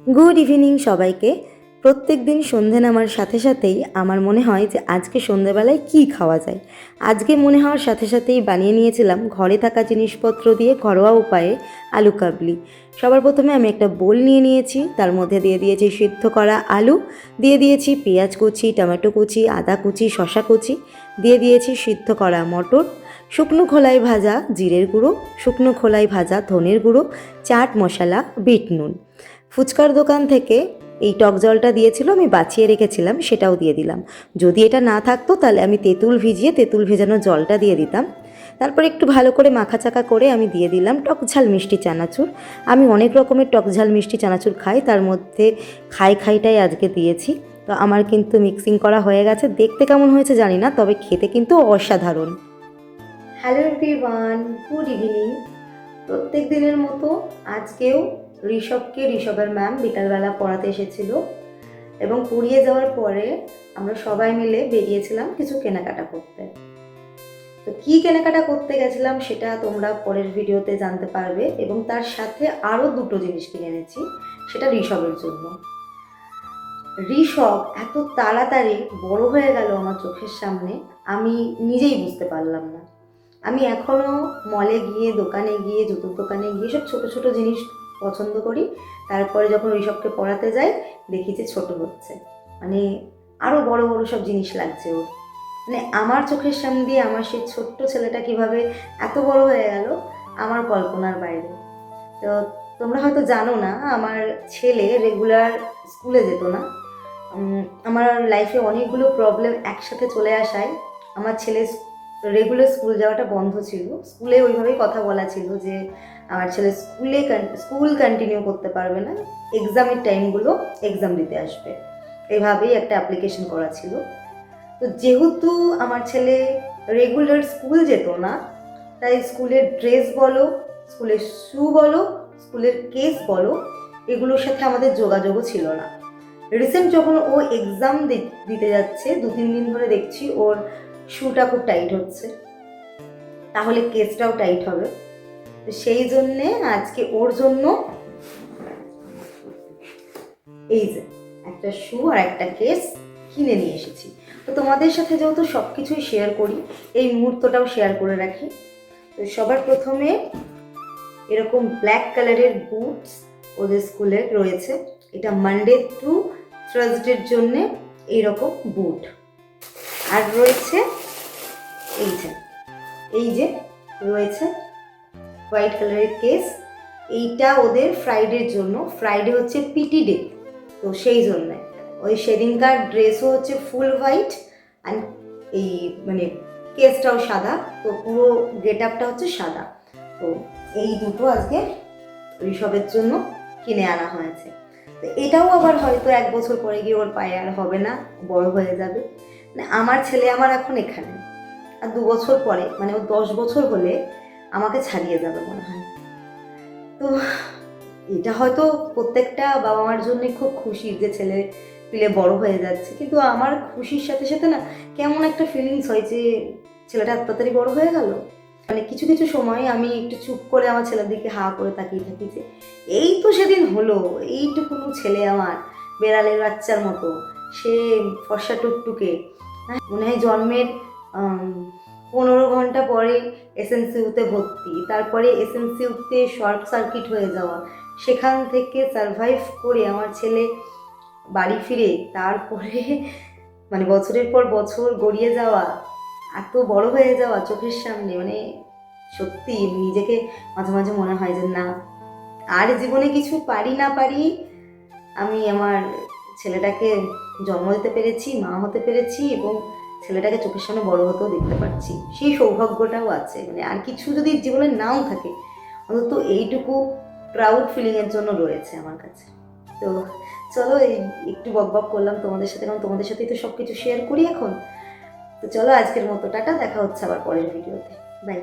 Good evening সবাইকে। প্রত্যেক দিন সন্ধে নামার সাথে সাথেই আমার মনে হয় যে আজকে সন্ধেবেলায় কী খাওয়া যায়। আজকে মনে হওয়ার সাথে সাথেই বানিয়ে নিয়েছিলাম ঘরে থাকা জিনিসপত্র দিয়ে ঘরোয়া উপায়ে আলু কাবলি। সবার প্রথমে আমি একটা বোল নিয়ে নিয়েছি, তার মধ্যে দিয়ে দিয়েছি সিদ্ধ করা আলু, দিয়ে দিয়েছি পেঁয়াজ কুচি, টমেটো কুচি, আদা কুচি, শসা কুচি, দিয়ে দিয়েছি সিদ্ধ করা মটর, শুকনো খোলায় ভাজা জিরের গুঁড়ো, শুকনো খোলায় ভাজা ধনের গুঁড়ো, চাট মশলা, বিট নুন। ফুচকার দোকান থেকে এই টক জলটা দিয়েছিল, আমি বাছিয়ে রেখেছিলাম, সেটাও দিয়ে দিলাম। যদি এটা না থাকতো তাহলে আমি তেঁতুল ভিজিয়ে তেঁতুল ভেজানো জলটা দিয়ে দিতাম। তারপর একটু ভালো করে মাখাচাকা করে আমি দিয়ে দিলাম টক ঝাল মিষ্টি চানাচুর। আমি অনেক রকমের টক ঝাল মিষ্টি চানাচুর খাই, তার মধ্যে খাইটাই আজকে দিয়েছি। তো আমার কিন্তু মিক্সিং করা হয়ে গেছে, দেখতে কেমন হয়েছে জানি না, তবে খেতে কিন্তু অসাধারণ। Hello everyone, good evening. প্রত্যেক দিনের মতো আজকেও ঋষভের ম্যাম বিকালবেলা পড়াতে এসেছিল এবং পড়িয়ে যাওয়ার পরে আমরা সবাই মিলে বেরিয়েছিলাম কিছু কেনাকাটা করতে। তো কী কেনাকাটা করতে গেছিলাম সেটা তোমরা পরের ভিডিওতে জানতে পারবে, এবং তার সাথে আরও দুটো জিনিস কিনে এনেছি, সেটা ঋষভের জন্য। ঋষভ এত তাড়াতাড়ি বড় হয়ে গেল আমার চোখের সামনে, আমি নিজেই বুঝতে পারলাম না। আমি এখনও মলে গিয়ে, দোকানে গিয়ে, জুতোর দোকানে গিয়ে সব ছোটো ছোটো জিনিস পছন্দ করি। তারপরে যখন ঋষভকে পড়াতে যাই দেখি যে ছোটো হচ্ছে, মানে আরও বড় বড় সব জিনিস লাগছে ওর। মানে আমার চোখের সামনে দিয়ে আমার সেই ছোট্ট ছেলেটা কিভাবে এত বড় হয়ে গেল আমার কল্পনার বাইরে। তো তোমরা হয়তো জানো না, আমার ছেলে রেগুলার স্কুলে যেত না। আমার লাইফে অনেকগুলো প্রবলেম একসাথে চলে আসায় আমার ছেলে রেগুলার স্কুল যাওয়াটা বন্ধ ছিল। স্কুলে ওইভাবেই কথা বলা ছিল যে আমার ছেলে স্কুল কন্টিনিউ করতে পারবে না, এক্সামের টাইমগুলো এক্সাম দিতে আসবে, এভাবেই একটা অ্যাপ্লিকেশন করা ছিল। তো যেহেতু আমার ছেলে রেগুলার স্কুল যেত না, তাই স্কুলের ড্রেস বলো, স্কুলের শু বলো, স্কুলের কেস বলো, এগুলোর সাথে আমাদের যোগাযোগও ছিল না। রিসেন্ট যখন ও এক্সাম দিতে যাচ্ছে, 2-3 দিন ধরে দেখছি ওর শুটা খুব টাইট হচ্ছে, তাহলে কেসটাও টাইট হবে। তো সেই জন্যে আজকে ওর জন্য এই যে একটা শু আর একটা কেস কিনে নিয়ে এসেছি। তো তোমাদের সাথে যেহেতু সব কিছুই শেয়ার করি, এই মুহূর্তটাও শেয়ার করে রাখি। তো সবার প্রথমে এরকম ব্ল্যাক কালারের বুটস ওদের স্কুলে রয়েছে, এটা মানডে টু থার্সডের জন্যে এইরকম বুট। আর রয়েছে এই যে রয়েছে হোয়াইট কালারের কেস, এইটা ওদের ফ্রাইডের জন্য। ফ্রাইডে হচ্ছে পিটি ডে, তো সেই জন্যে ওই সেদিনকার ড্রেসও হচ্ছে ফুল হোয়াইট, অ্যান্ড এই মানে কেসটাও সাদা, তো পুরো গেট আপটা হচ্ছে সাদা। তো এই দুটো আজকে ঋষভের জন্য কিনে আনা হয়েছে। তো এটাও আবার হয়তো 1 বছর পরে গিয়ে ওর পায়ে আর হবে না, বড় হয়ে যাবে। মানে আমার ছেলে আমার এখন এখানে, আর 2 বছর পরে মানে ও 10 বছর হলে আমাকে ছাড়িয়ে যাবে মনে হয়। তো এটা হয়তো প্রত্যেকটা বাবা মার জন্যই খুব খুশির যে ছেলে পিলে বড় হয়ে যাচ্ছে, কিন্তু আমার খুশির সাথে সাথে না কেমন একটা ফিলিংস হয় যে ছেলেটা এত তাড়াতাড়ি বড় হয়ে গেল। মানে কিছু কিছু সময় আমি একটু চুপ করে আমার ছেলের দিকে হা করে তাকিয়ে থাকি যে এই তো সেদিন হলো, এইটুকুনো ছেলে আমার বেড়ালের বাচ্চার মতো, সে ফর্সা টুকটুকে, মনে হয় জন্মের 15 ঘন্টা পরে এসএনসিউতে ভর্তি, তারপরে এসএনসিউতে শর্ট সার্কিট হয়ে যাওয়া, সেখান থেকে সারভাইভ করে আমার ছেলে বাড়ি ফিরে তারপরে মানে বছরের পর বছর গড়িয়ে যাওয়া, এত বড় হয়ে যাওয়া চোখের সামনে, মানে সত্যি নিজেকে মাঝে মাঝে মনে হয় যে না, আর জীবনে কিছু পারি না পারি, আমি আমার ছেলেটাকে জন্ম দিতে পেরেছি, মা হতে পেরেছি, এবং ছেলেটাকে চোখের সামনে বড় হতেও দেখতে পাচ্ছি, সেই সৌভাগ্যটাও আছে। মানে আর কিছু যদি জীবনে নাও থাকে, অন্তত এইটুকু প্রাউড ফিলিংয়ের জন্য রয়েছে আমার কাছে। তো চলো, এই একটু বকবক করলাম তোমাদের সাথে, কারণ তোমাদের সাথেই তো সব কিছু শেয়ার করি এখন। তো চলো আজকের মতো টাটা, দেখা হচ্ছে আবার পরের ভিডিওতে, বাই।